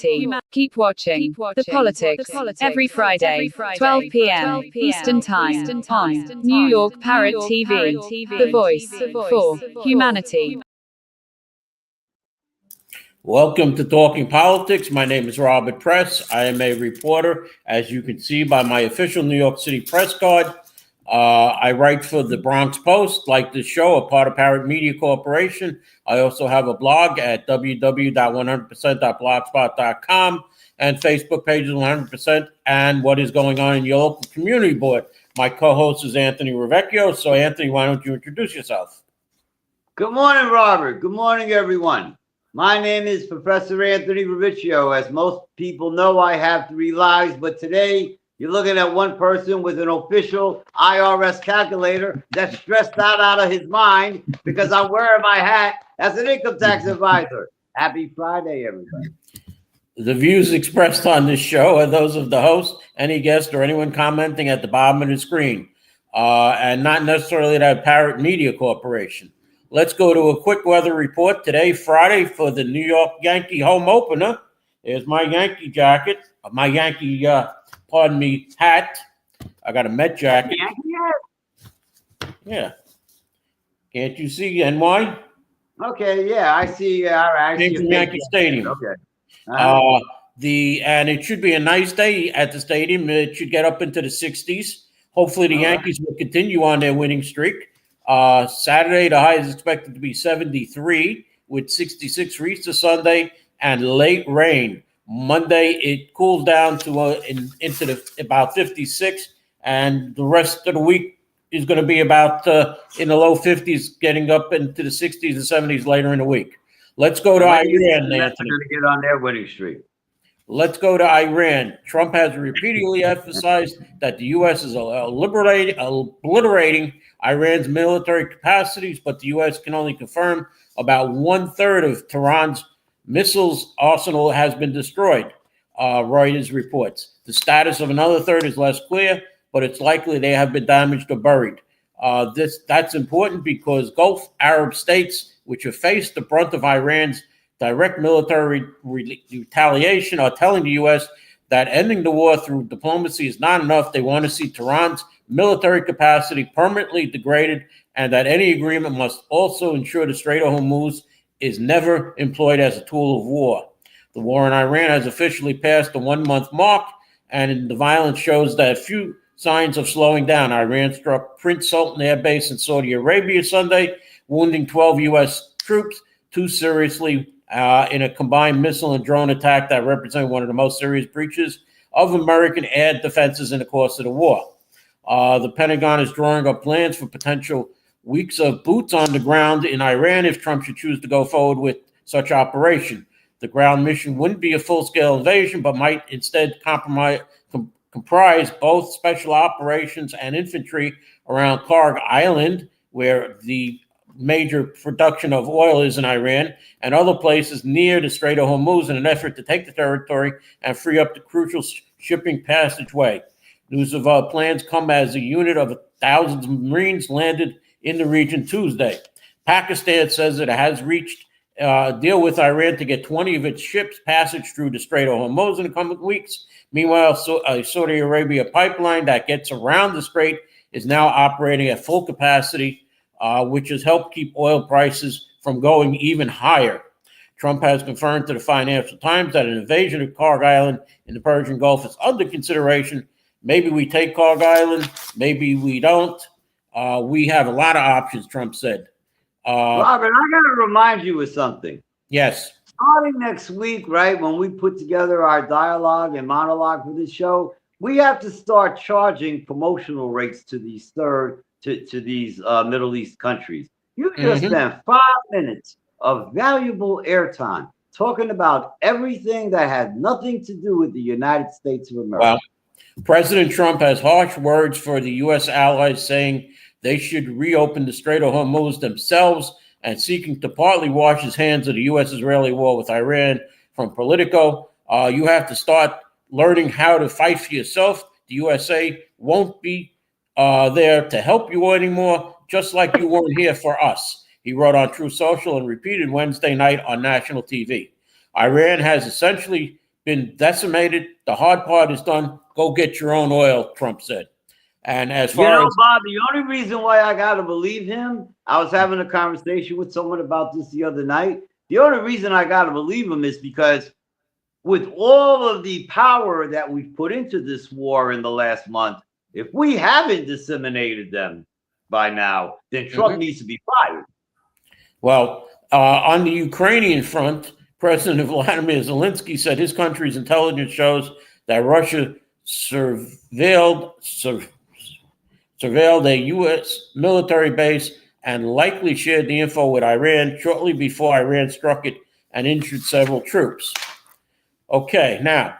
humanity. Keep watching The Politics every Friday, 12 p.m. Eastern Time on New York Parrot TV, the voice for humanity. Welcome to Talking Politics. My name is Robert Press. I am a reporter, as you can see by my official New York City press card. I write for the Bronx Post, like this show, a part of Parrot Media Corporation. I also have a blog at www.100%.blogspot.com and Facebook pages 100% and what is going on in your local community board. My co-host is Anthony Rivieccio. So, Anthony, why don't you introduce yourself? Good morning, Robert. Good morning, everyone. My name is Professor Anthony Rivieccio. As most people know, I have 3 lives, but today you're looking at one person with an official IRS calculator that's stressed out of his mind because I'm wearing my hat as an income tax advisor. Happy Friday, everybody. The views expressed on this show are those of the host, any guest, or anyone commenting at the bottom of the screen, and not necessarily that Parrot Media Corporation. Let's go to a quick weather report today, Friday, for the New York Yankee home opener. There's my Yankee jacket, my Yankee, hat. I got a Met jacket. Yeah. Can't you see NY? Okay, yeah, I see. I Came from Yankee Stadium. Okay. And it should be a nice day at the stadium. It should get up into the 60s. Hopefully, the Yankees will continue on their winning streak. Saturday, the high is expected to be 73 with 66 for Easter Sunday and late rain. Monday, it cools down to into about 56, and the rest of the week is going to be about in the low 50s, getting up into the 60s and 70s later in the week. Let's go to Iran, Anthony. Going to get on their winning streak. Let's go to Iran. Trump has repeatedly emphasized that the U.S. is obliterating Iran's military capacities, but the U.S. can only confirm about 1/3 of Tehran's missiles arsenal has been destroyed, Reuters reports. The status of another third is less clear, but it's likely they have been damaged or buried. That's important because Gulf Arab states, which have faced the brunt of Iran's direct military retaliation, are telling the U.S. that ending the war through diplomacy is not enough. They want to see Tehran's military capacity permanently degraded, and that any agreement must also ensure the Strait of Hormuz is never employed as a tool of war. The war in Iran has officially passed the 1-month mark, and the violence shows that few signs of slowing down. Iran struck Prince Sultan Air Base in Saudi Arabia Sunday, wounding 12 U.S. troops, 2 seriously in a combined missile and drone attack that represented one of the most serious breaches of American air defenses in the course of the war. The Pentagon is drawing up plans for potential weeks of boots on the ground in Iran if Trump should choose to go forward with such operation. The ground mission wouldn't be a full-scale invasion, but might instead comprise both special operations and infantry around Karg Island, where the major production of oil is in Iran, and other places near the Strait of Hormuz in an effort to take the territory and free up the crucial shipping passageway. News of plans come as a unit of thousands of Marines landed in the region Tuesday. Pakistan says it has reached a deal with Iran to get 20 of its ships passage through the Strait of Hormuz in the coming weeks. Meanwhile, Saudi Arabia pipeline that gets around the strait is now operating at full capacity, which has helped keep oil prices from going even higher. Trump has confirmed to the Financial Times that an invasion of Karg Island in the Persian Gulf is under consideration. Maybe we take Karg Island, maybe we don't. We have a lot of options, Trump said. Robert, I got to remind you of something. Yes. Starting next week, right, when we put together our dialogue and monologue for this show, we have to start charging promotional rates to these Middle East countries. You just spent 5 minutes of valuable airtime talking about everything that had nothing to do with the United States of America. Well, President Trump has harsh words for the U.S. allies, saying they should reopen the Strait of Hormuz themselves, and seeking to partly wash his hands of the U.S.-Israeli war with Iran from Politico. You have to start learning how to fight for yourself. The USA won't be there to help you anymore, just like you weren't here for us, he wrote on True Social and repeated Wednesday night on national TV. Iran has essentially been decimated. The hard part is done. Go get your own oil, Trump said. And as far as Bob, the only reason why I got to believe him, I was having a conversation with someone about this the other night. The only reason I got to believe him is because with all of the power that we've put into this war in the last month, if we haven't disseminated them by now, then Trump needs to be fired. Well, on the Ukrainian front, President Vladimir Zelensky said his country's intelligence shows that Russia surveilled a U.S. military base and likely shared the info with Iran shortly before Iran struck it and injured several troops. Okay, now,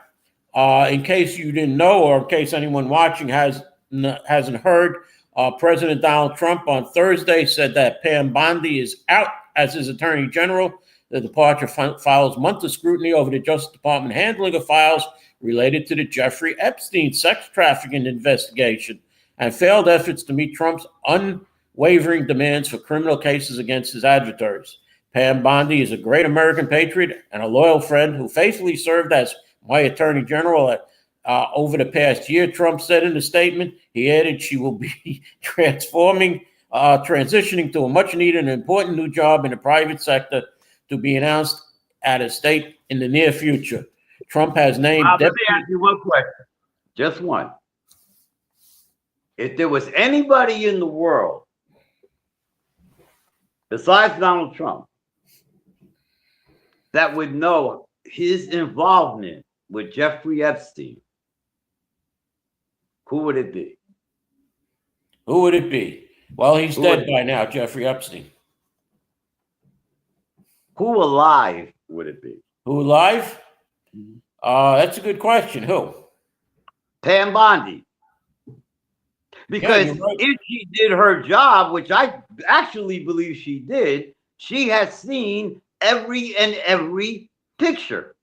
in case you didn't know, or in case anyone watching hasn't heard, President Donald Trump on Thursday said that Pam Bondi is out as his attorney general. The departure follows months of scrutiny over the Justice Department handling of files related to the Jeffrey Epstein sex trafficking investigation and failed efforts to meet Trump's unwavering demands for criminal cases against his adversaries. Pam Bondi is a great American patriot and a loyal friend who faithfully served as my attorney general over the past year, Trump said in a statement. He added she will be transitioning to a much-needed and important new job in the private sector to be announced at a state in the near future. Trump has named... Let me ask you one question. Just one. If there was anybody in the world besides Donald Trump that would know his involvement with Jeffrey Epstein, who would it be? Who would it be? Well, he's dead by now, Jeffrey Epstein. Who alive would it be? Who alive? That's a good question. Who? Pam Bondi. Because if she did her job, which I actually believe she did, she has seen every picture.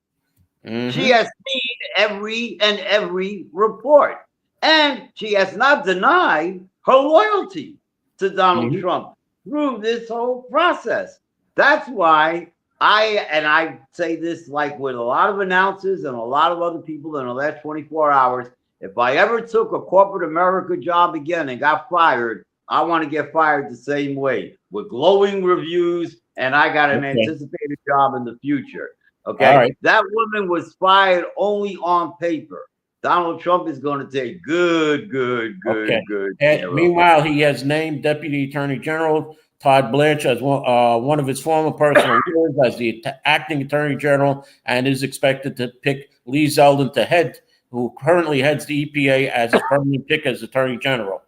She has seen every report. And she has not denied her loyalty to Donald Trump through this whole process. That's why I say this like with a lot of announcers and a lot of other people in the last 24 hours, if I ever took a corporate America job again and got fired, I want to get fired the same way with glowing reviews, and I got an anticipated job in the future. Okay. Right. That woman was fired only on paper. Donald Trump is going to take good. And meanwhile, he has named Deputy Attorney General Todd Blanche as one of his former personal leaders as the acting Attorney General, and is expected to pick Lee Zeldin who currently heads the EPA, as his permanent pick as Attorney General.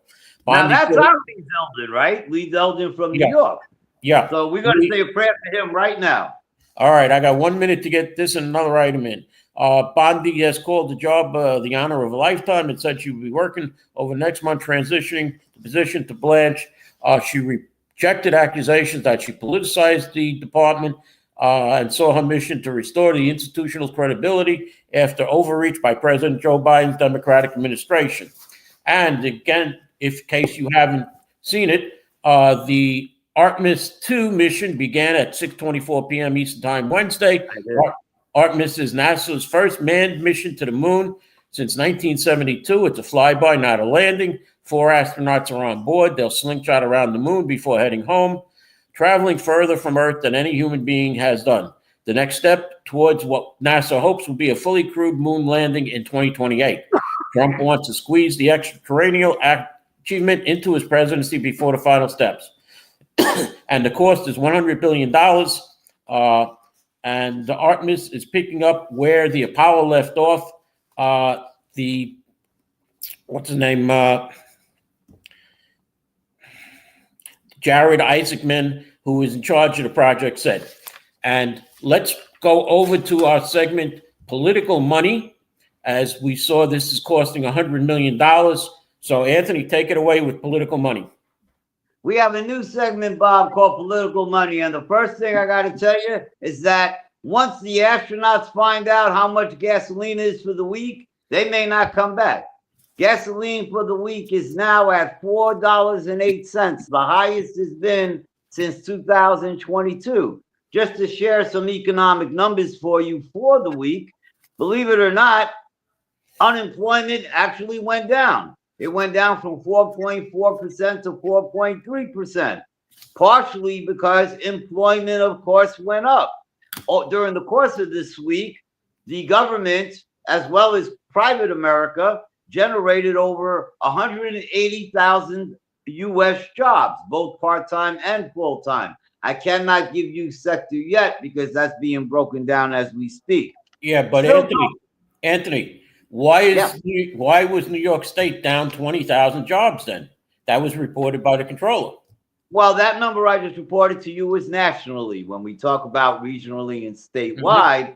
Now that's our Lee Zeldin, right? Lee Zeldin from New York. Yeah. So we're going to say a prayer for him right now. All right. I got 1 minute to get this and another item in. Bondi has called the job the honor of a lifetime and said she will be working over next month transitioning the position to Blanche. She rejected accusations that she politicized the department and saw her mission to restore the institutional credibility after overreach by President Joe Biden's Democratic administration. And again, in case you haven't seen it, the Artemis 2 mission began at 6:24 p.m. Eastern Time Wednesday. Artemis is NASA's first manned mission to the moon since 1972. It's a flyby, not a landing. 4 astronauts are on board. They'll slingshot around the moon before heading home, traveling further from Earth than any human being has done. The next step towards what NASA hopes will be a fully crewed moon landing in 2028. Trump wants to squeeze the extraterrestrial achievement into his presidency before the final steps. And the cost is $100 billion. And the Artemis is picking up where the Apollo left off. Jared Isaacman, who is in charge of the project, said. And let's go over to our segment, Political Money. As we saw, this is costing $100 million. So, Anthony, take it away with Political Money. We have a new segment, Bob, called Political Money. And the first thing I got to tell you is that once the astronauts find out how much gasoline is for the week, they may not come back. Gasoline for the week is now at $4.08, the highest it's been since 2022. Just to share some economic numbers for you for the week, believe it or not, unemployment actually went down. It went down from 4.4% to 4.3%, partially because employment, of course, went up. During the course of this week, the government, as well as private America, generated over 180,000 U.S. jobs, both part-time and full-time. I cannot give you sector yet because that's being broken down as we speak. Yeah, but Still Anthony, why was New York State down 20,000 jobs then? That was reported by the controller. Well, that number I just reported to you is nationally. When we talk about regionally and statewide,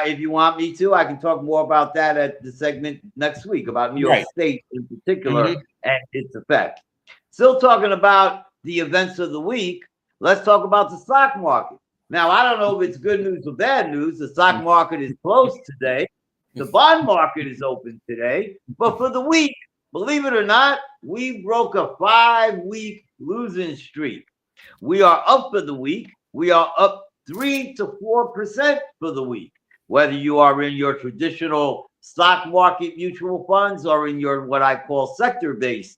if you want me to, I can talk more about that at the segment next week about New York State in particular and its effect. Still talking about the events of the week, let's talk about the stock market. Now, I don't know if it's good news or bad news. The stock market is closed today. The bond market is open today. But for the week, believe it or not, we broke a 5-week losing streak. We are up for the week. We are up 3 to 4% for the week. Whether you are in your traditional stock market mutual funds or in your what I call sector-based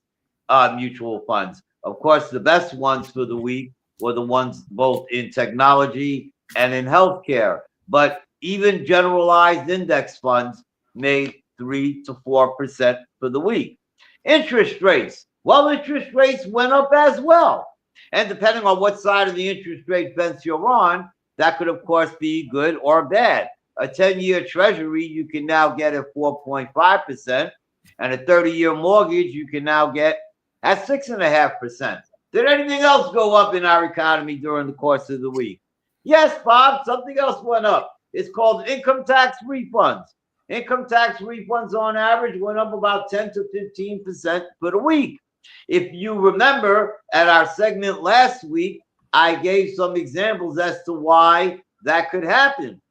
mutual funds. Of course, the best ones for the week were the ones both in technology and in healthcare. But even generalized index funds made 3 to 4% for the week. Interest rates. Well, interest rates went up as well. And depending on what side of the interest rate fence you're on, that could, of course, be good or bad. A 10-year treasury you can now get at 4.5%, and a 30-year mortgage you can now get at 6.5%. Did anything else go up in our economy during the course of the week? Yes, Bob, something else went up. It's called income tax refunds. Income tax refunds on average went up about 10 to 15% for the week. If you remember at our segment last week, I gave some examples as to why that could happen.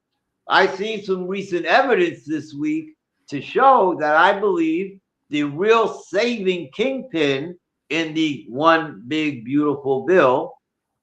I've seen some recent evidence this week to show that I believe the real saving kingpin in the one big beautiful bill,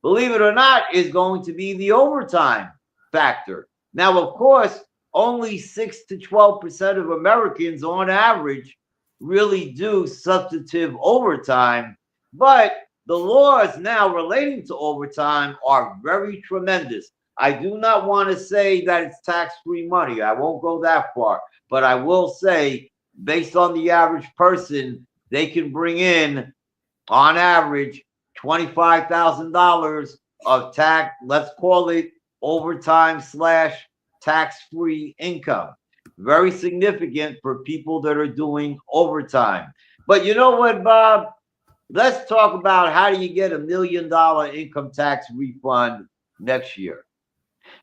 believe it or not, is going to be the overtime factor. Now, of course, only 6 to 12% of Americans on average really do substantive overtime, but the laws now relating to overtime are very tremendous. I do not want to say that it's tax-free money. I won't go that far, but I will say based on the average person, they can bring in on average $25,000 of tax, let's call it overtime / tax-free income. Very significant for people that are doing overtime. But you know what, Bob? Let's talk about how do you get $1 million income tax refund next year?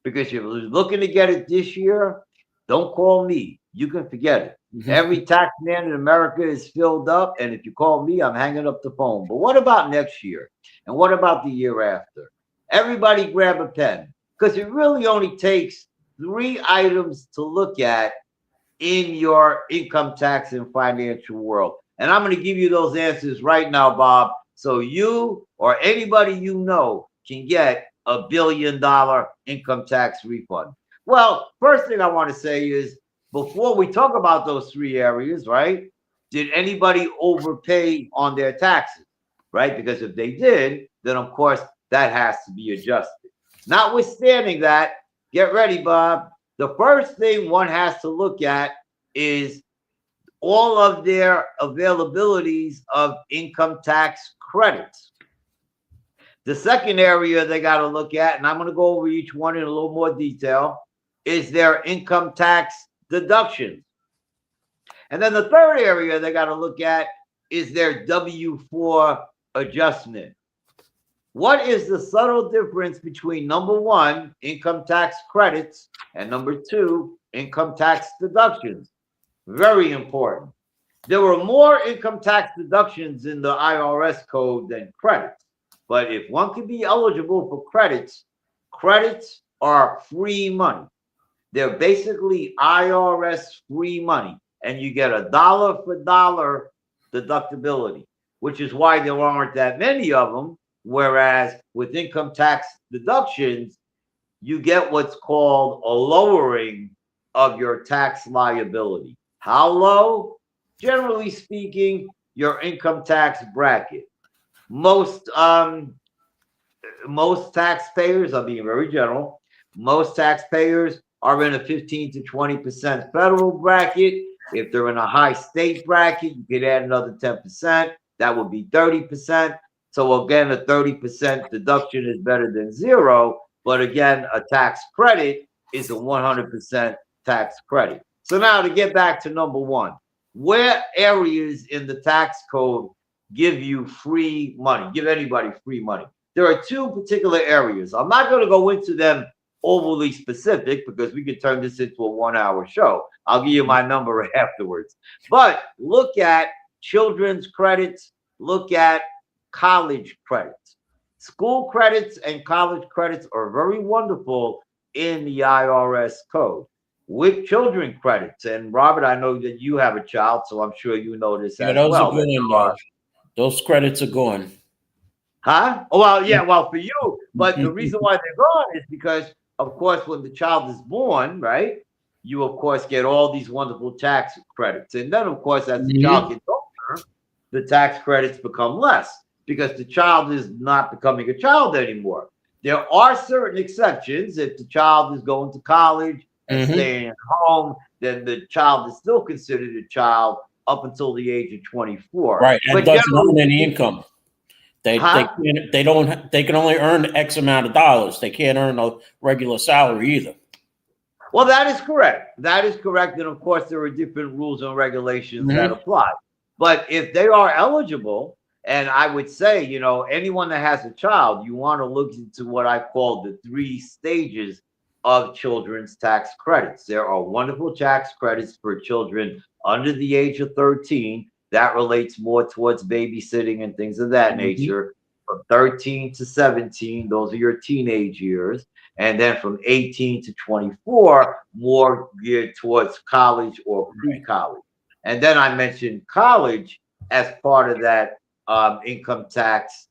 Because if you're looking to get it this year, don't call me. You can forget it. Every tax man in America is filled up. And if you call me, I'm hanging up the phone. But what about next year? And what about the year after? Everybody grab a pen. Because it really only takes 3 items to look at in your income tax and financial world. And I'm going to give you those answers right now, Bob, so you or anybody you know can get $1 billion income tax refund. Well, first thing I want to say is before we talk about those 3 areas, right? Did anybody overpay on their taxes, right? Because if they did, then of course that has to be adjusted. Notwithstanding that, get ready, Bob. The first thing one has to look at is all of their availabilities of income tax credits. The second area they got to look at, and I'm going to go over each one in a little more detail, is their income tax deductions. And then the third area they got to look at is their W-4 adjustment. What is the subtle difference between number 1, income tax credits, and number 2, income tax deductions? Very important. There were more income tax deductions in the IRS code than credits. But if one can be eligible for credits, credits are free money. They're basically IRS free money. And you get a dollar for dollar deductibility, which is why there aren't that many of them. Whereas with income tax deductions, you get what's called a lowering of your tax liability. How low? Generally speaking, your income tax bracket. Most most taxpayers, I'm being very general, most taxpayers are in a 15 to 20% federal bracket. If they're in a high state bracket, you could add another 10%. That would be 30%. So again, a 30% deduction is better than zero. But again, a tax credit is a 100% tax credit. So now to get back to number one, where areas in the tax code give you free money, give anybody free money? There are two particular areas. I'm not going to go into them overly specific because we could turn this into a 1-hour show. I'll give you my number afterwards. But look at children's credits, look at college credits. School credits and college credits are very wonderful in the IRS code. With children credits, and Robert, I know that you have a child, so I'm sure you know this as those well. are going, those credits are going. Huh? Oh, well, yeah, well, for you. But the reason why they're gone is because, of course, when the child is born, right, you, of course, get all these wonderful tax credits. And then, of course, as the child gets older, the tax credits become less because the child is not becoming a child anymore. There are certain exceptions. If the child is going to college and staying at home, then the child is still considered a child up until the age of 24. Right, and but doesn't earn any income. They can only earn X amount of dollars. They can't earn a regular salary either. Well, that is correct. That is correct. And of course, there are different rules and regulations that apply. But if they are eligible, and I would say, you know, anyone that has a child, you want to look into what I call the 3 stages of children's tax credits. There are wonderful tax credits for children under the age of 13. That relates more towards babysitting and things of that nature. From 13 to 17, those are your teenage years. And then from 18 to 24, more geared towards college or pre-college. And then I mentioned college as part of that income tax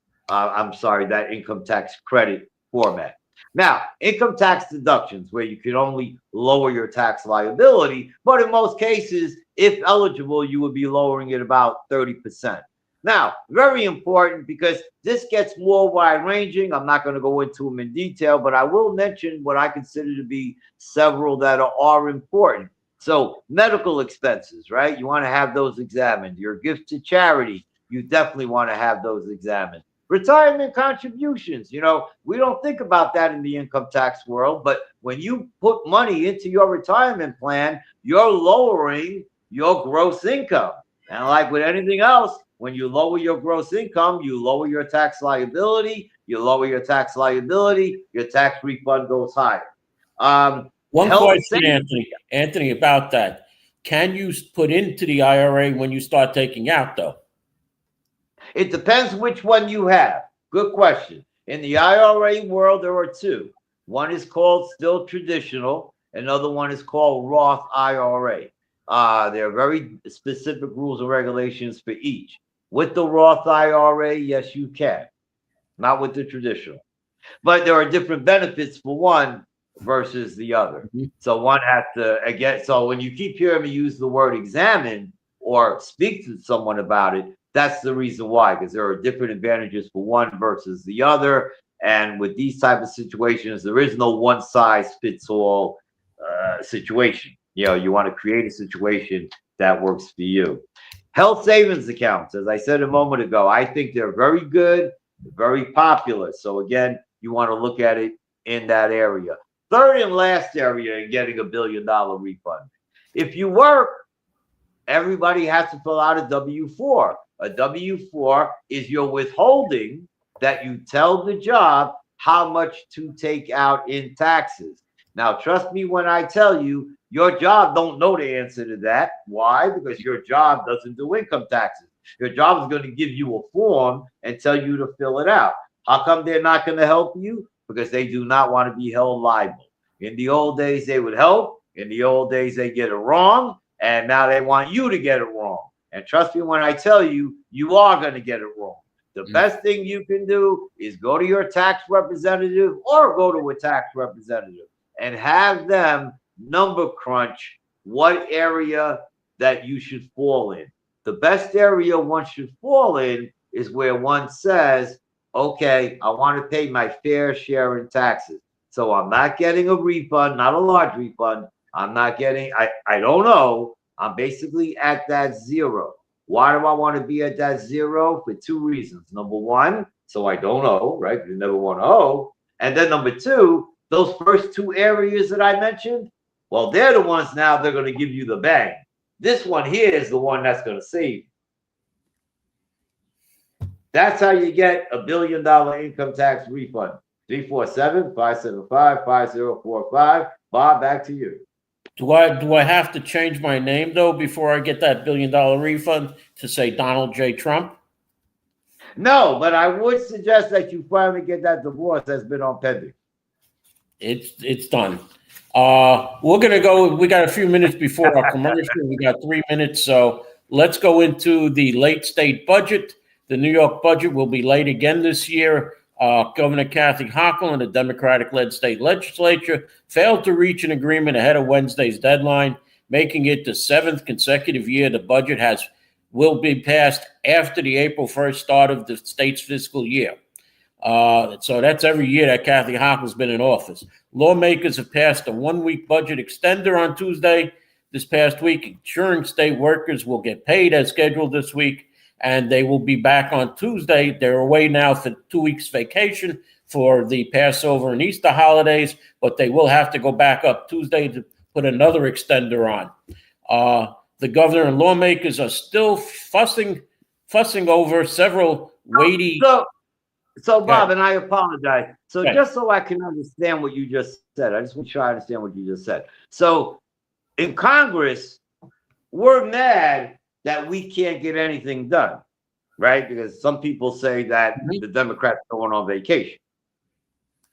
credit format. Now, income tax deductions, where you can only lower your tax liability, but in most cases, if eligible, you would be lowering it about 30%. Now, very important because this gets more wide-ranging. I'm not going to go into them in detail, but I will mention what I consider to be several that are important. So medical expenses, right? You want to have those examined. Your gift to charity, you definitely want to have those examined. Retirement contributions, you know, we don't think about that in the income tax world, but when you put money into your retirement plan, you're lowering your gross income. And like with anything else, when you lower your gross income, you lower your tax liability. You lower your tax liability, your tax refund goes higher. One question, Anthony, about that. Can you put into the IRA when you start taking out, though? It depends which one you have. Good question. In the IRA world, there are 2. One is called still traditional. Another one is called Roth IRA. There are very specific rules and regulations for each. With the Roth IRA, yes, you can. Not with the traditional. But there are different benefits for one versus the other. So one has to, again, so when you keep hearing me use the word examine or speak to someone about it, that's the reason why, because there are different advantages for one versus the other. And with these type of situations, there is no one size fits all situation. You know, you want to create a situation that works for you. Health savings accounts, as I said a moment ago, I think they're very good, very popular. So again, you want to look at it in that area. Third and last area in getting $1 billion refund. If you work, everybody has to fill out a W-4. A W-4 is your withholding that you tell the job how much to take out in taxes. Now, trust me when I tell you, your job don't know the answer to that. Why? Because your job doesn't do income taxes. Your job is going to give you a form and tell you to fill it out. How come they're not going to help you? Because they do not want to be held liable. In the old days, they would help. In the old days, they get it wrong. And now they want you to get it wrong. And trust me when I tell you, you are going to get it wrong. The best thing you can do is go to your tax representative or go to a tax representative and have them number crunch what area that you should fall in. The best area one should fall in is where one says, okay, I want to pay my fair share in taxes. So I'm not getting a refund, not a large refund. I'm not getting, I don't know. I'm basically at that zero. Why do I want to be at that zero? For two reasons. Number one, so I don't owe, right? You never want to owe. And then number two, those first two areas that I mentioned, well, they're the ones now they're going to give you the bang. This one here is the one that's going to save you. That's how you get $1 billion income tax refund. 347-575-5045. Bob, back to you. Do I have to change my name though before I get that $1 billion refund to say Donald J. Trump? No, but I would suggest that you finally get that divorce that's been on pending. It's done. We're gonna go. We got a few minutes before our commercial. We got 3 minutes, so let's go into the late state budget. The New York budget will be late again this year. Governor Kathy Hochul and the Democratic-led state legislature failed to reach an agreement ahead of Wednesday's deadline, making it the 7th consecutive year the budget will be passed after the April 1st start of the state's fiscal year. So that's every year that Kathy Hochul's been in office. Lawmakers have passed a 1-week budget extender on Tuesday this past week, ensuring state workers will get paid as scheduled this week, and they will be back on Tuesday. They're away now for 2 weeks vacation for the Passover and Easter holidays, but they will have to go back up Tuesday to put another extender on. The governor and lawmakers are still fussing over several weighty. So Bob, and I apologize. So just so I can understand what you just said, I just want to try to understand what you just said. So in Congress, we're mad that we can't get anything done, right? Because some people say that the Democrats are going on vacation,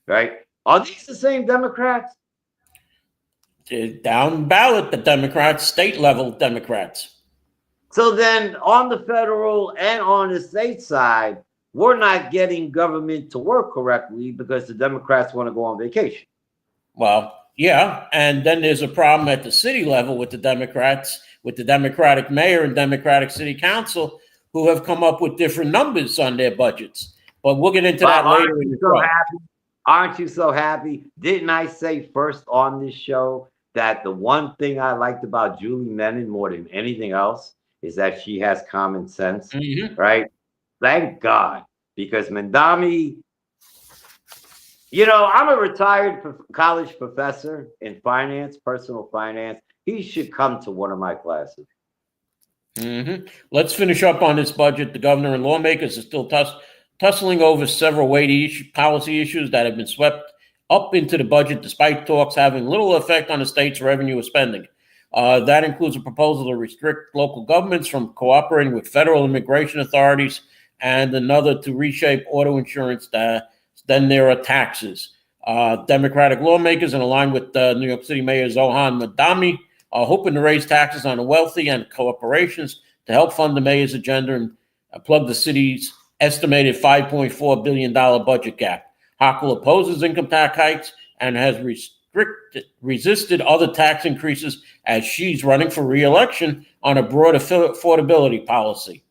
right? Are these the same Democrats? Down ballot, the Democrats, state level Democrats. So then on the federal and on the state side, we're not getting government to work correctly because the Democrats want to go on vacation. Well, yeah. And then there's a problem at the city level with the Democrats, with the Democratic mayor and Democratic city council, who have come up with different numbers on their budgets. But we'll get into that later in the show. Aren't you so happy? Didn't I say first on this show that the one thing I liked about Julie Menon more than anything else is that she has common sense, right? Thank God, because Mandami, you know, I'm a retired college professor in finance, personal finance. He should come to one of my classes. Let's finish up on this budget. The governor and lawmakers are still tussling over several weighty policy issues that have been swept up into the budget, despite talks having little effect on the state's revenue or spending. That includes a proposal to restrict local governments from cooperating with federal immigration authorities, and another to reshape auto insurance. Then there are taxes. Democratic lawmakers, in line with New York City Mayor Zohan Mandami, are hoping to raise taxes on the wealthy and corporations to help fund the mayor's agenda and plug the city's estimated $5.4 billion budget gap. Hochul opposes income tax hikes and has resisted other tax increases as she's running for re-election on a broad affordability policy.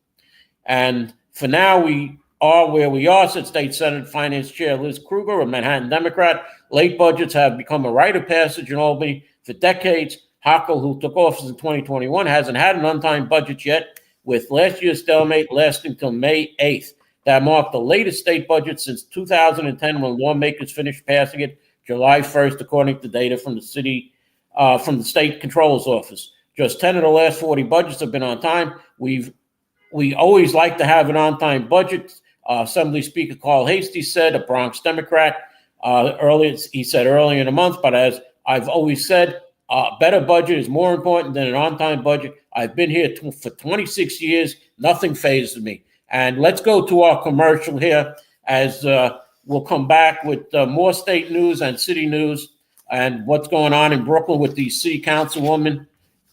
And for now, we are where we are, said State Senate Finance Chair Liz Kruger, a Manhattan Democrat. Late budgets have become a rite of passage in Albany for decades. Hochul, who took office in 2021, hasn't had an on-time budget yet, with last year's stalemate lasting till May 8th. That marked the latest state budget since 2010, when lawmakers finished passing it July 1st, according to data from the from the state controller's office. Just 10 of the last 40 budgets have been on time. We always like to have an on-time budget. Assembly Speaker Carl Hastie said, a Bronx Democrat, earlier in the month. But as I've always said, a better budget is more important than an on-time budget. I've been here for 26 years. Nothing phases me. And let's go to our commercial here, as we'll come back with more state news and city news and what's going on in Brooklyn with the city councilwoman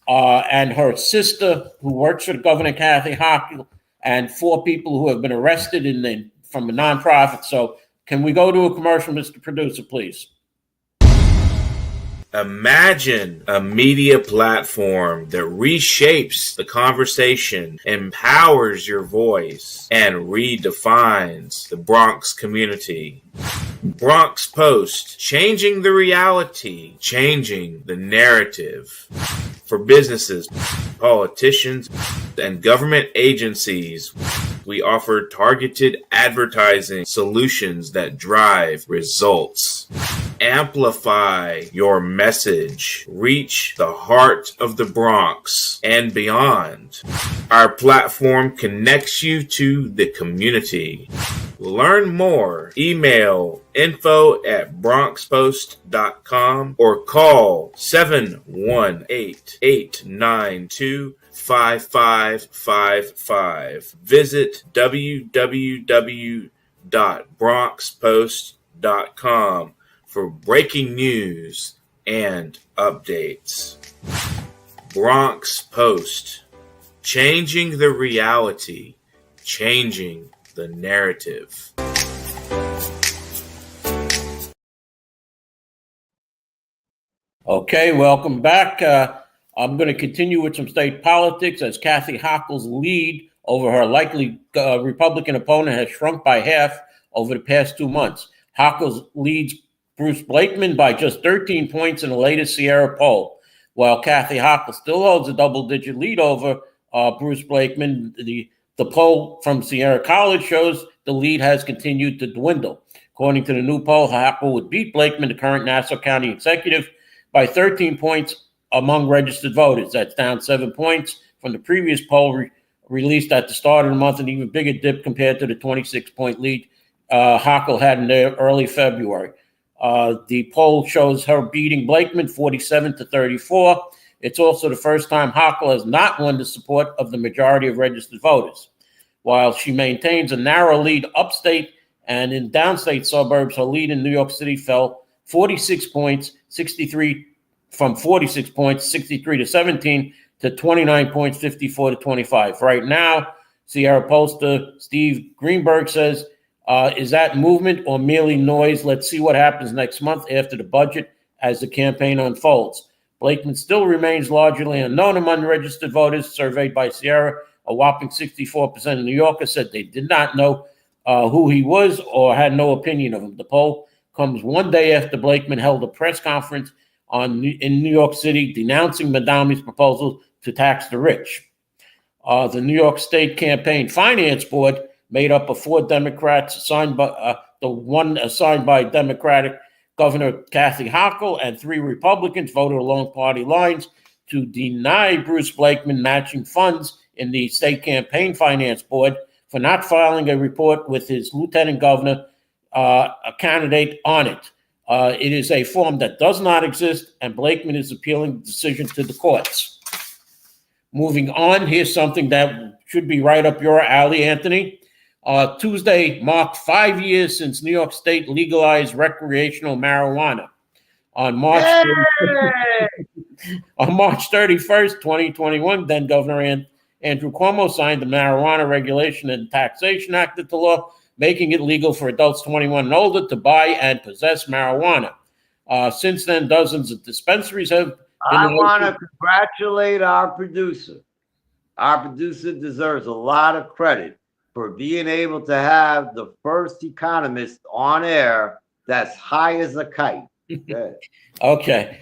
and her sister, who works for Governor Kathy Hochul, and 4 people who have been arrested from a nonprofit. So can we go to a commercial, Mr. Producer, please? Imagine a media platform that reshapes the conversation, empowers your voice, and redefines the Bronx community. Bronx Post, changing the reality, changing the narrative. For businesses, politicians, and government agencies, we offer targeted advertising solutions that drive results. Amplify your message. Reach the heart of the Bronx and beyond. Our platform connects you to the community. Learn more. Email info@bronxpost.com or call 718-892-5555. Visit www.bronxpost.com for breaking news and updates. Bronx Post, changing the reality, changing the narrative. Okay, welcome back. I'm going to continue with some state politics as Kathy Hochul's lead over her likely Republican opponent has shrunk by half over the past 2 months. Hochul leads Bruce Blakeman by just 13 points in the latest Sierra poll. While Kathy Hochul still holds a double-digit lead over Bruce Blakeman, the poll from Sierra College shows the lead has continued to dwindle. According to the new poll, Hochul would beat Blakeman, the current Nassau County executive, by 13 points among registered voters. That's down 7 points from the previous poll released at the start of the month, an even bigger dip compared to the 26-point lead Hochul had in early February. The poll shows her beating Blakeman 47-34. It's also the first time Hochul has not won the support of the majority of registered voters. While she maintains a narrow lead upstate and in downstate suburbs, her lead in New York City fell 46 points, 63 to 17 to 29 points, 54 to 25. Right now, Sierra pollster Steve Greenberg says, is that movement or merely noise? Let's see what happens next month after the budget as the campaign unfolds. Blakeman still remains largely unknown among registered voters surveyed by Sierra. A whopping 64% of New Yorkers said they did not know who he was or had no opinion of him. The poll comes one day after Blakeman held a press conference in New York City denouncing Madami's proposal to tax the rich. The New York State Campaign Finance Board, made up of 4 Democrats, assigned by Democratic Governor Kathy Hochul, and 3 Republicans, voted along party lines to deny Bruce Blakeman matching funds in the State Campaign Finance Board for not filing a report with his lieutenant governor, a candidate on it. It is a form that does not exist, and Blakeman is appealing the decision to the courts. Moving on, here's something that should be right up your alley, Anthony. Tuesday marked 5 years since New York State legalized recreational marijuana. On March 31st, 2021, then Governor Andrew Cuomo signed the Marijuana Regulation and Taxation Act into law, making it legal for adults 21 and older to buy and possess marijuana. Since then, dozens of dispensaries have been I want to congratulate our producer. Our producer deserves a lot of credit for being able to have the first economist on air that's high as a kite. Okay.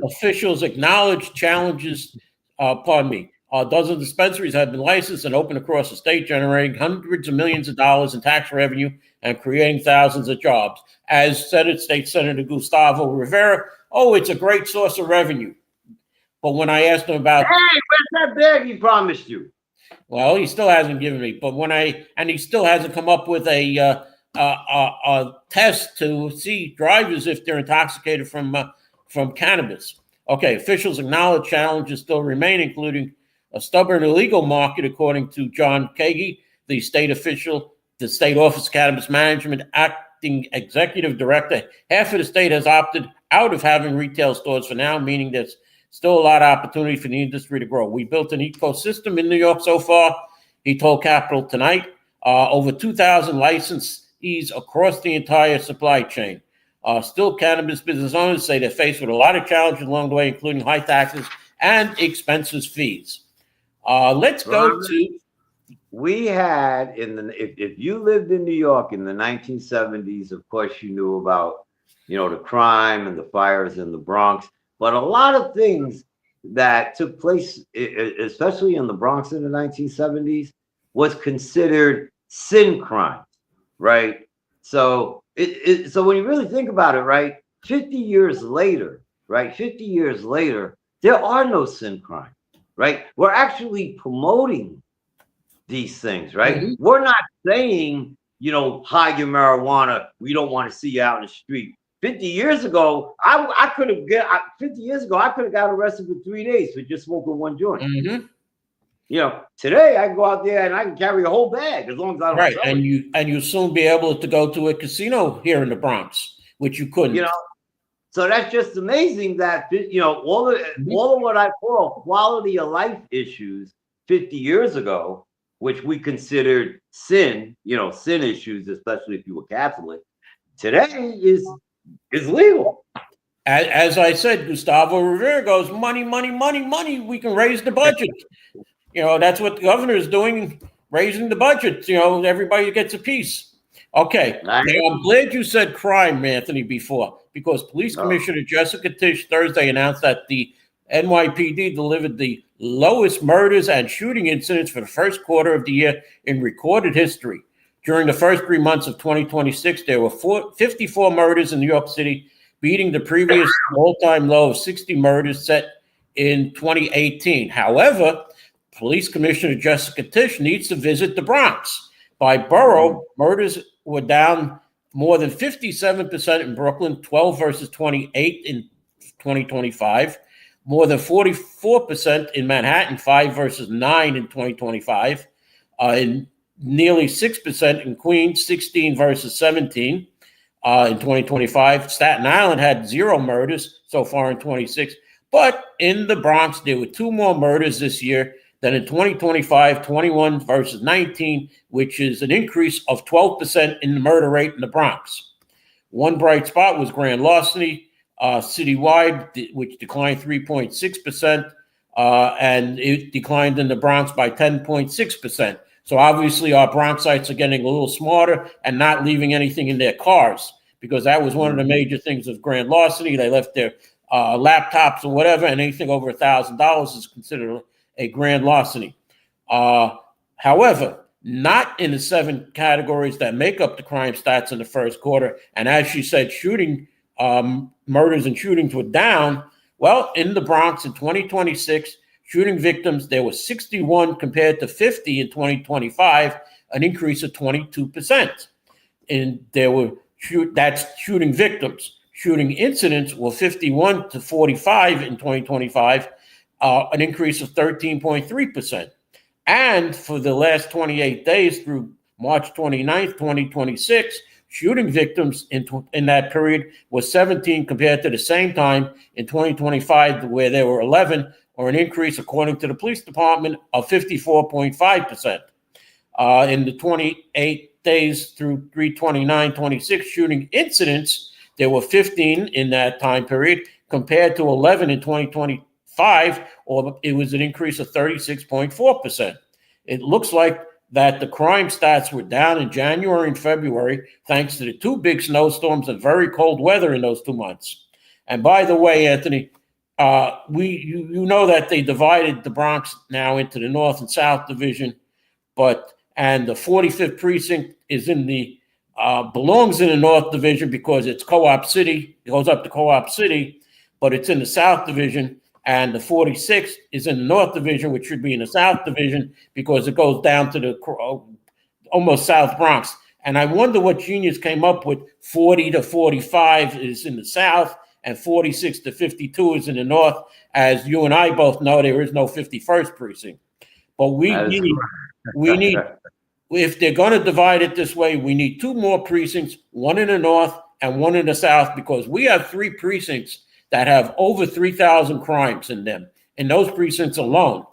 Officials acknowledge challenges, dozens of dispensaries have been licensed and open across the state, generating hundreds of millions of dollars in tax revenue and creating thousands of jobs. As said State Senator Gustavo Rivera, it's a great source of revenue. But when I asked him about... Hey, where's that bag he promised you? Well, he still hasn't given me, but he still hasn't come up with a test to see drivers if they're intoxicated from cannabis. Okay, officials acknowledge challenges still remain, including a stubborn illegal market, according to John Kagi, the state Office of Cannabis Management acting executive director. Half of the state has opted out of having retail stores for now, meaning there's still a lot of opportunity for the industry to grow. We built an ecosystem in New York so far, he told Capital Tonight. Over 2,000 licensees across the entire supply chain. Still, cannabis business owners say they're faced with a lot of challenges along the way, including high taxes and expensive fees. Let's go to. We had if you lived in New York in the 1970s, of course you knew about, the crime and the fires in the Bronx, but a lot of things that took place, especially in the Bronx in the 1970s, was considered sin crimes, right? So so when you really think about it, right, 50 years later, there are no sin crimes, right? We're actually promoting these things, right? Mm-hmm. We're not saying, hide your marijuana. We don't want to see you out in the street. 50 years ago, I could have got arrested for 3 days for just smoking one joint. Mm-hmm. Today I can go out there and I can carry a whole bag as long as I don't. Right, and you'll soon be able to go to a casino here in the Bronx, which you couldn't. So that's just amazing that all of what I call quality of life issues 50 years ago, which we considered sin issues, especially if you were Catholic, today is legal. As I said, Gustavo Rivera goes, money, money, money, money. We can raise the budget. That's what the governor is doing, raising the budget. Everybody gets a piece. Okay. Now, I'm glad you said crime, Anthony, before, because Police Commissioner Jessica Tisch Thursday announced that the NYPD delivered the lowest murders and shooting incidents for the first quarter of the year in recorded history. During the first 3 months of 2026, there were 54 murders in New York City, beating the previous all-time low of 60 murders set in 2018. However, Police Commissioner Jessica Tisch needs to visit the Bronx. By borough, murders were down more than 57% in Brooklyn, 12 versus 28 in 2025. More than 44% in Manhattan, 5 versus 9 in 2025. And nearly 6% in Queens, 16 versus 17 in 2025. Staten Island had 0 murders so far in 26. But in the Bronx, there were 2 more murders this year than in 2025, 21 versus 19, which is an increase of 12% in the murder rate in the Bronx. One bright spot was grand larceny, citywide, which declined 3.6%, and it declined in the Bronx by 10.6%. So obviously our Bronxites are getting a little smarter and not leaving anything in their cars, because that was one of the major things of grand larceny. They left their laptops or whatever, and anything over $1,000 is considered a grand larceny. However, not in the 7 categories that make up the crime stats in the first quarter. And as she said, shooting murders and shootings were down. Well, in the Bronx in 2026, shooting victims, there were 61 compared to 50 in 2025, an increase of 22%. And that's shooting victims. Shooting incidents were 51 to 45 in 2025, an increase of 13.3%. And for the last 28 days through March 29th, 2026, shooting victims in that period was 17 compared to the same time in 2025, where there were 11, or an increase, according to the police department, of 54.5%. In the 28 days through 3/29/26 shooting incidents, there were 15 in that time period compared to 11 in 2025, or it was an increase of 36.4%. It looks like that the crime stats were down in January and February, thanks to the 2 big snowstorms and very cold weather in those 2 months. And by the way, Anthony, you know that they divided the Bronx now into the North and South Division, and the 45th precinct is belongs in the North Division because it's Co-op City. It goes up to Co-op City, but it's in the South Division. And the 46th is in the North Division, which should be in the South Division because it goes down to the almost South Bronx. And I wonder what genius came up with 40 to 45 is in the South and 46 to 52 is in the North. As you and I both know, there is no 51st precinct. But we need, if they're going to divide it this way, we need 2 more precincts, 1 in the North and 1 in the South, because we have 3 precincts that have over 3,000 crimes in them, in those precincts alone.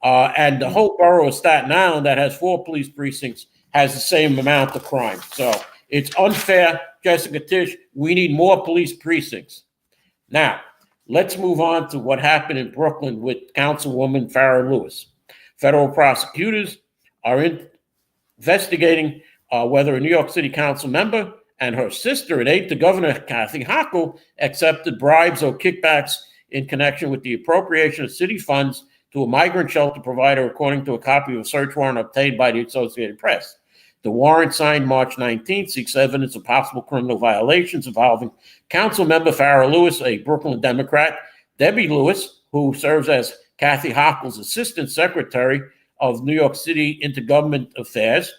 And the whole borough of Staten Island that has 4 police precincts has the same amount of crime. So It's unfair, Jessica Tisch. We need more police precincts. Now, let's move on to what happened in Brooklyn with Councilwoman Farrah Lewis. Federal prosecutors are investigating whether a New York City Council member and her sister and aide to Governor Kathy Hochul accepted bribes or kickbacks in connection with the appropriation of city funds to a migrant shelter provider, according to a copy of a search warrant obtained by the Associated Press. The warrant, signed March 19th, seeks evidence of possible criminal violations involving Council member Farrah Lewis, a Brooklyn Democrat, Debbie Lewis, who serves as Kathy Hochul's assistant secretary of New York City Intergovernment Affairs.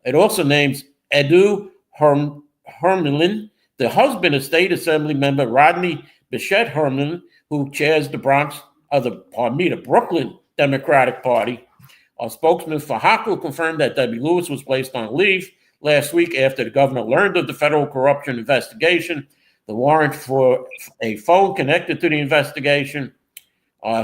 It also names Edu Hermelin, the husband of State Assembly member Rodney Bichette Hermelin, who chairs the Brooklyn Democratic Party. A spokesman for Hochul confirmed that Debbie Lewis was placed on leave last week after the governor learned of the federal corruption investigation. The warrant for a phone connected to the investigation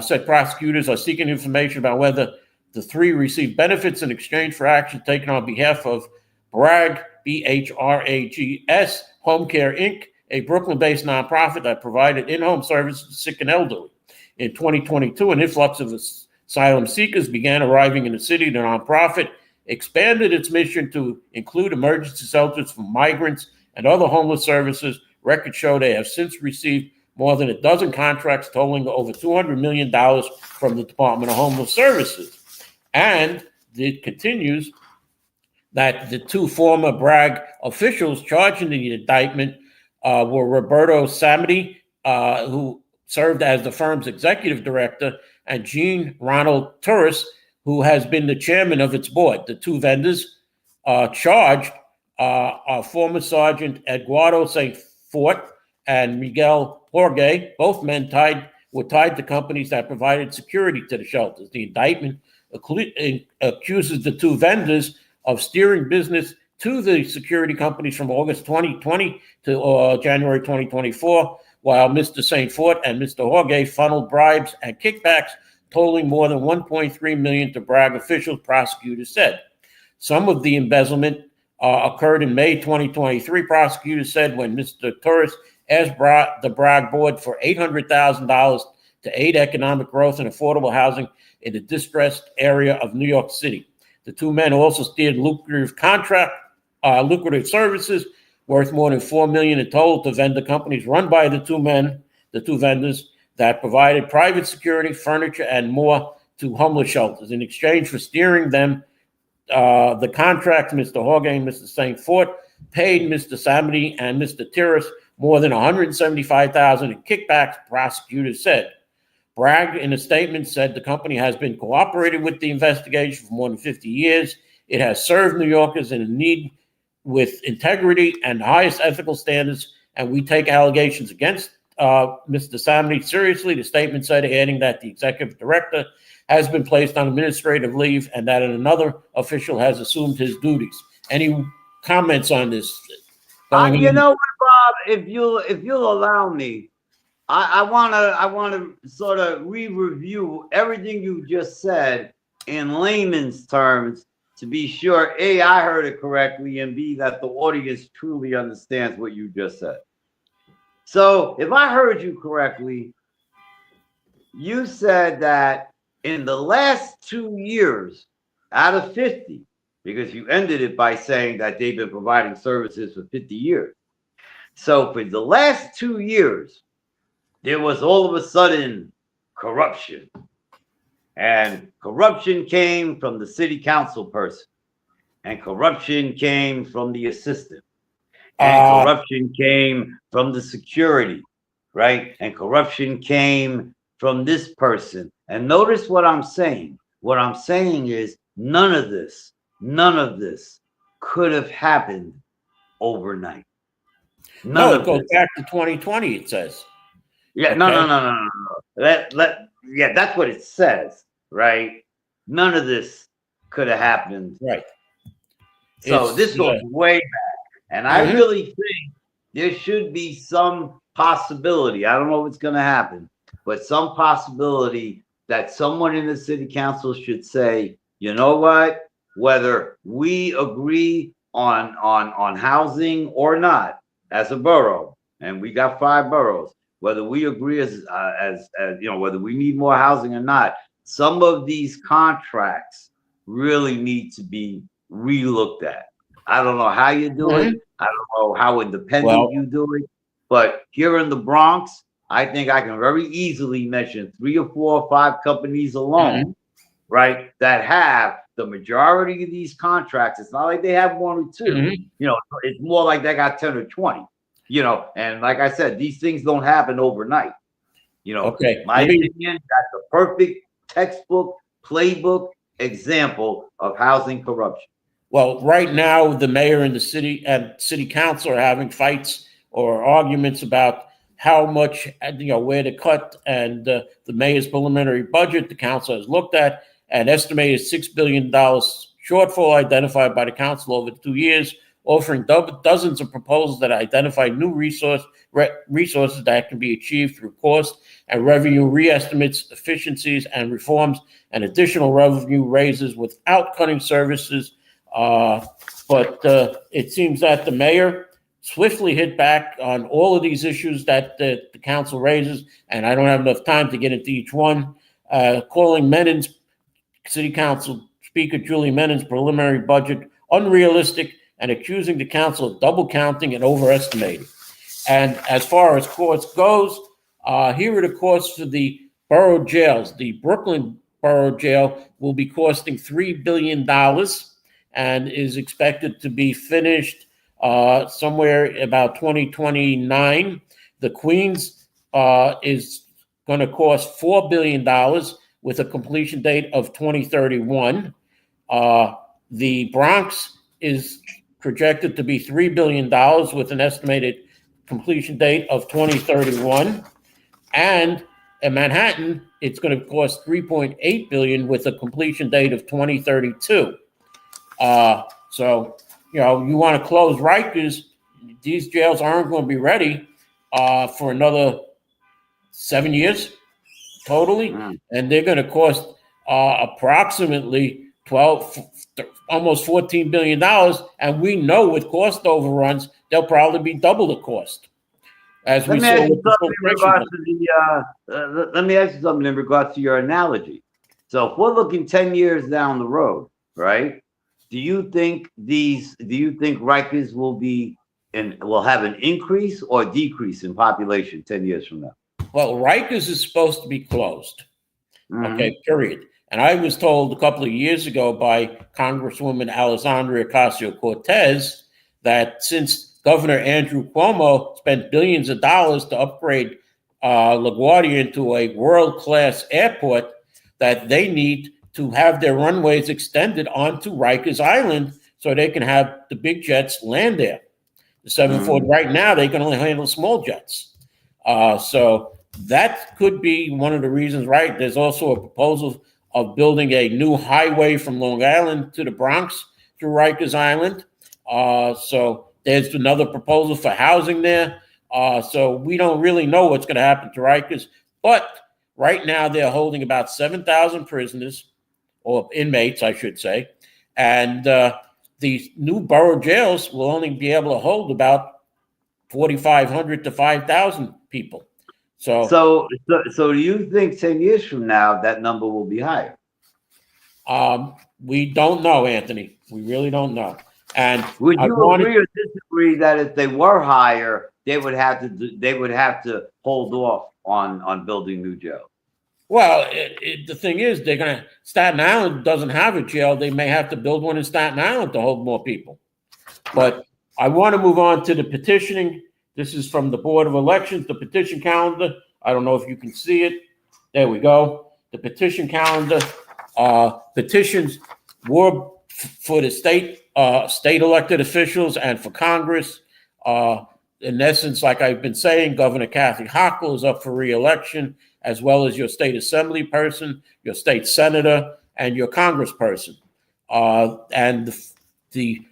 said prosecutors are seeking information about whether the three received benefits in exchange for action taken on behalf of BRAG, BHRAGS, Home Care Inc., a Brooklyn-based nonprofit that provided in-home services to sick and elderly. In 2022, an influx of asylum seekers began arriving in the city. The nonprofit expanded its mission to include emergency shelters for migrants and other homeless services. Records show they have since received more than a dozen contracts totaling over $200 million from the Department of Homeless Services. And it continues that the two former BRAG officials charged in the indictment were Roberto Samedi, who served as the firm's executive director, and Jean Ronald Turris, who has been the chairman of its board. The two vendors charged are former Sergeant Eduardo St. Fort and Miguel Jorge. Both men were tied to companies that provided security to the shelters. The indictment accuses the two vendors of steering business to the security companies from August 2020 to January 2024, while Mr. St. Fort and Mr. Jorge funneled bribes and kickbacks totaling more than $1.3 million to BRAG officials, prosecutors said. Some of the embezzlement occurred in May 2023, prosecutors said, when Mr. Turris asked the BRAG board for $800,000 to aid economic growth and affordable housing in the distressed area of New York City. The two men also steered lucrative services worth more than $4 million in total to vendor companies run by the two vendors that provided private security, furniture, and more to homeless shelters. In exchange for steering them, the contract, Mr. Jorge and Mr. St. Fort paid Mr. Samedi and Mr. Tiris more than $175,000 in kickbacks, prosecutors said. BRAG, in a statement, said the company has been cooperating with the investigation for more than 50 years. It has served New Yorkers in need with integrity and the highest ethical standards, and we take allegations against Mr. Samedi seriously, the statement said, adding that the executive director has been placed on administrative leave and that another official has assumed his duties. Any comments on this? You know what, Bob? If you'll allow me, I wanna sort of re-review everything you just said in layman's terms to be sure A, I heard it correctly, and B, that the audience truly understands what you just said. So if I heard you correctly, you said that in the last 2 years out of 50, because you ended it by saying that they've been providing services for 50 years. So for the last 2 years, there was all of a sudden corruption. And corruption came from the city council person. And corruption came from the assistant. And corruption came from the security, right? And corruption came from this person. And notice what I'm saying. What I'm saying is none of this could have happened overnight. No, it goes back to 2020, it says. Yeah, okay. No. Yeah, that's what it says, right? None of this could have happened. Right. So this goes way back. And I really think there should be some possibility. I don't know what's going to happen, but some possibility that someone in the city council should say, you know what, whether we agree on housing or not as a borough, and we got 5 boroughs, whether we agree as whether we need more housing or not, some of these contracts really need to be relooked at. I don't know how you do it. I don't know how independent you do it, but here in the Bronx, I think I can very easily mention 3 or 4 or 5 companies alone, right, that have the majority of these contracts. It's not like they have 1 or 2. It's more like they got 10 or 20. And like I said, these things don't happen overnight. My opinion, that's a perfect textbook, playbook example of housing corruption. Well, right now, the mayor and the city and city council are having fights or arguments about how much, where to cut. And the mayor's preliminary budget, the council has looked at an estimated $6 billion shortfall identified by the council over 2 years, offering dozens of proposals that identify new resources that can be achieved through cost and revenue re-estimates, efficiencies, and reforms, and additional revenue raises without cutting services. But it seems that the mayor swiftly hit back on all of these issues that the council raises, and I don't have enough time to get into each one, calling Menon's City Council Speaker Julie Menon's preliminary budget unrealistic and accusing the council of double counting and overestimating. And as far as costs goes, here are the costs for the borough jails. The Brooklyn Borough Jail will be costing $3 billion and is expected to be finished somewhere about 2029. The Queens is going to cost $4 billion with a completion date of 2031. The Bronx is projected to be $3 billion with an estimated completion date of 2031. And in Manhattan, it's going to cost $3.8 billion with a completion date of 2032. So, you want to close Rikers, these jails aren't going to be ready for another 7 years totally. And they're going to cost approximately almost $14 billion. And we know with cost overruns, they'll probably be double the cost. As we saw with let me ask you something in regards to your analogy. So if we're looking 10 years down the road, right? Do you think Rikers will have an increase or decrease in population 10 years from now? Well, Rikers is supposed to be closed. Okay, period. And I was told a couple of years ago by Congresswoman Alexandria Ocasio-Cortez that since Governor Andrew Cuomo spent billions of dollars to upgrade LaGuardia into a world-class airport, that they need to have their runways extended onto Rikers Island so they can have the big jets land there. The 747, right now, they can only handle small jets. So that could be one of the reasons, right? There's also a proposal of building a new highway from Long Island to the Bronx through Rikers Island. So there's another proposal for housing there. So we don't really know what's going to happen to Rikers. But right now they're holding about 7,000 prisoners, or inmates, I should say. And these new borough jails will only be able to hold about 4,500 to 5,000 people. So do you think 10 years from now that number will be higher? We don't know, Anthony. We really don't know. And would you agree or disagree that if they were higher, they would have to hold off on building new jails? Well, the thing is, Staten Island doesn't have a jail. They may have to build one in Staten Island to hold more people. But I want to move on to the petitioning. This is from the Board of Elections, the petition calendar. I don't know if you can see it. There we go. The petition calendar. Petitions were for the state elected officials and for Congress. In essence, like I've been saying, Governor Kathy Hochul is up for re-election, as well as your state assembly person, your state senator, and your congressperson. And the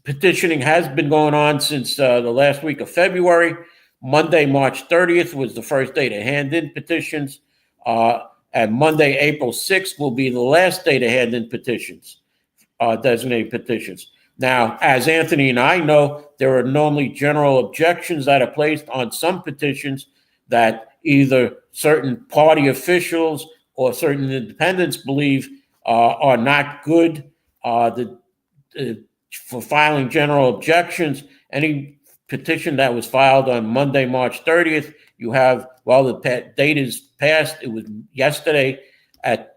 petitioning has been going on since the last week of February. Monday, March 30th was the first day to hand in petitions. And Monday, April 6th will be the last day to hand in petitions, designated petitions. Now, as Anthony and I know, there are normally general objections that are placed on some petitions that either certain party officials or certain independents believe are not good for filing general objections. Any petition that was filed on Monday, March 30th, you have, well, the date is passed. It was yesterday at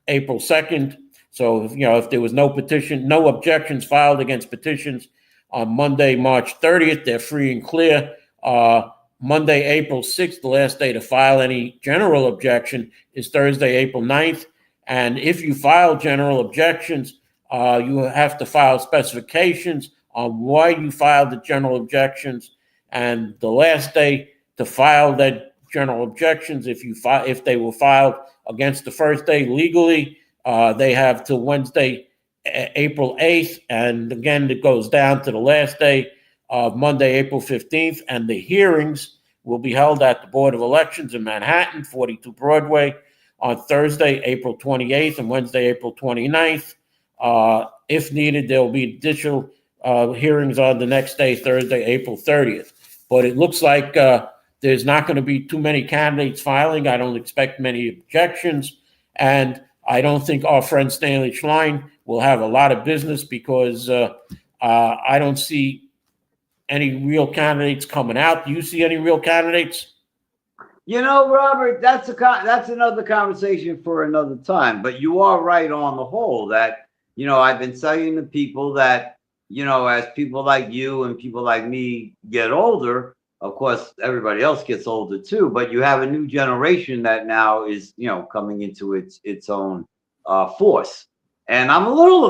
April 2nd. So, if there was no petition, no objections filed against petitions on Monday, March 30th, they're free and clear. Monday, April 6th, the last day to file any general objection is Thursday, April 9th. And if you file general objections, you have to file specifications on why you filed the general objections. And the last day to file that general objections, if they were filed against the first day legally, they have till Wednesday, April 8th. And again, it goes down to the last day of Monday, April 15th. And the hearings will be held at the Board of Elections in Manhattan, 42 Broadway, on Thursday, April 28th and Wednesday, April 29th. If needed, there will be additional hearings on the next day, Thursday, April 30th. But it looks like there's not going to be too many candidates filing. I don't expect many objections. And I don't think our friend Stanley Schlein will have a lot of business because I don't see any real candidates coming out. Do you see any real candidates? Robert, that's another conversation for another time. But you are right on the whole that, I've been saying to people that, as people like you and people like me get older, of course, everybody else gets older too, but you have a new generation that now is, coming into its own force. And I'm a little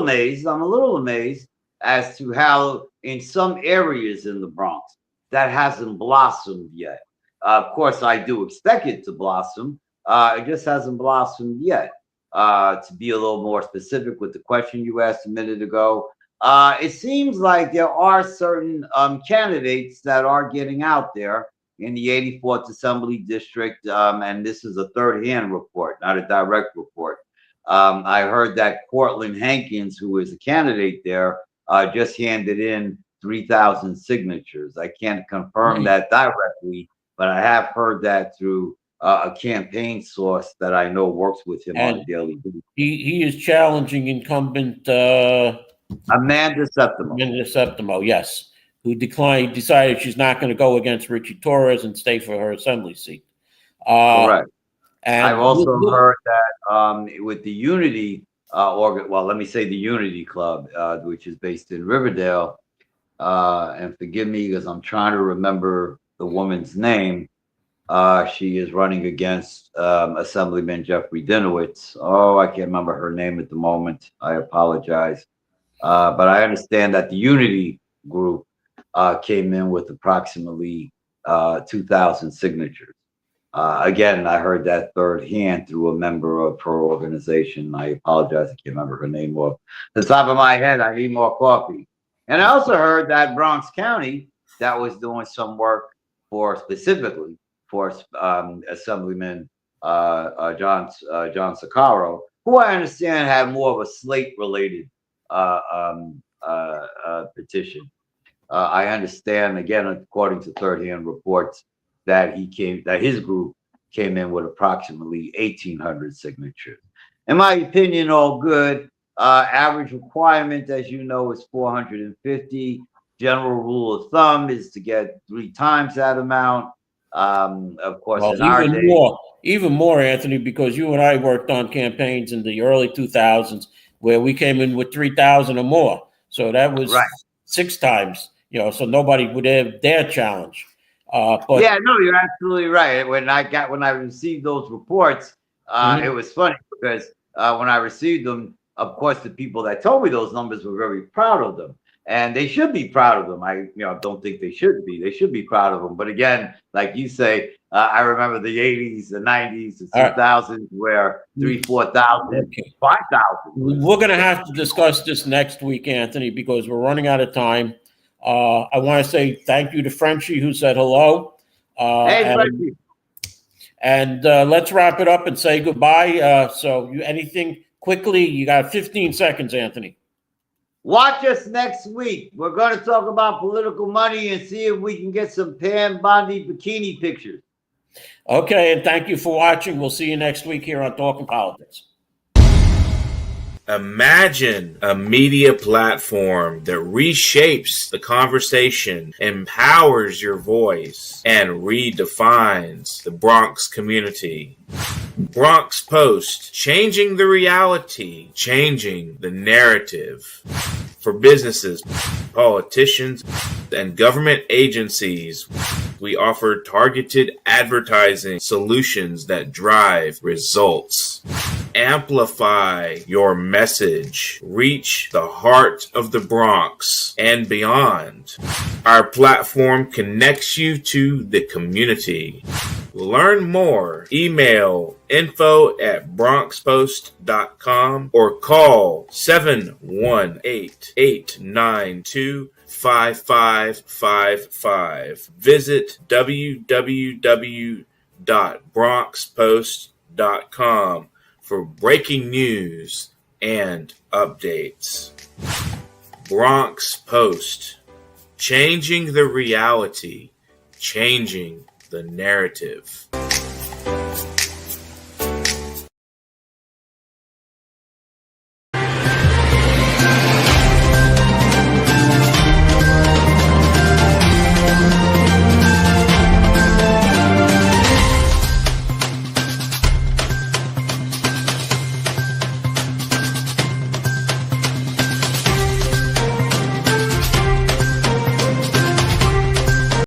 amazed as to how in some areas in the Bronx that hasn't blossomed yet. Of course, I do expect it to blossom. It just hasn't blossomed yet. To be a little more specific with the question you asked a minute ago, it seems like there are certain candidates that are getting out there in the 84th Assembly District, and this is a third-hand report, not a direct report. I heard that Cortland Hankins, who is a candidate there, just handed in 3,000 signatures. I can't confirm that directly, but I have heard that through a campaign source that I know works with him on a daily basis. He is challenging incumbent Amanda Septimo. Amanda Septimo, yes, who decided she's not going to go against Richie Torres and stay for her assembly seat. Correct. And I've also heard that with the Unity let me say the Unity Club, which is based in Riverdale, and forgive me because I'm trying to remember the woman's name. She is running against Assemblyman Jeffrey Dinowitz. Oh, I can't remember her name at the moment. I apologize. But I understand that the Unity group came in with approximately 2,000 signatures. Again, I heard that third hand through a member of her organization. I apologize. I can't remember her name off the top of my head. I need more coffee. And I also heard that Bronx County that was doing some work specifically for Assemblyman John Socorro, who I understand had more of a slate-related petition. I understand, again, according to third-hand reports, that his group came in with approximately 1,800 signatures. In my opinion, all good. Average requirement, as you know, is 450. General rule of thumb is to get 3 times that amount. Of course, even more, Anthony, because you and I worked on campaigns in the early 2000s where we came in with 3,000 or more. So that was 6 times, so nobody would have dare challenge. But yeah, no, you're absolutely right. When I received those reports, it was funny because when I received them, of course, the people that told me those numbers were very proud of them, and they should be proud of them. I don't think they should be. They should be proud of them. But again, like you say, I remember the 80s, the 90s, the 2000s, where 3,000, 4,000, 5,000. We're going to have to discuss this next week, Anthony, because we're running out of time. I want to say thank you to Frenchie, who said hello. Hey, Frenchie. And let's wrap it up and say goodbye. So anything quickly? You got 15 seconds, Anthony. Watch us next week. We're going to talk about political money and see if we can get some Pam Bondi bikini pictures. Okay, and thank you for watching. We'll see you next week here on Talking Politics. Imagine a media platform that reshapes the conversation, empowers your voice, and redefines the Bronx community. Bronx Post, changing the reality, changing the narrative. For businesses, politicians, and government agencies, we offer targeted advertising solutions that drive results. Amplify your message. Reach the heart of the Bronx and beyond. Our platform connects you to the community. Learn more. Email info@bronxpost.com or call 718-892-5555. Visit www.bronxpost.com for breaking news and updates. Bronx Post, changing the reality, changing the narrative.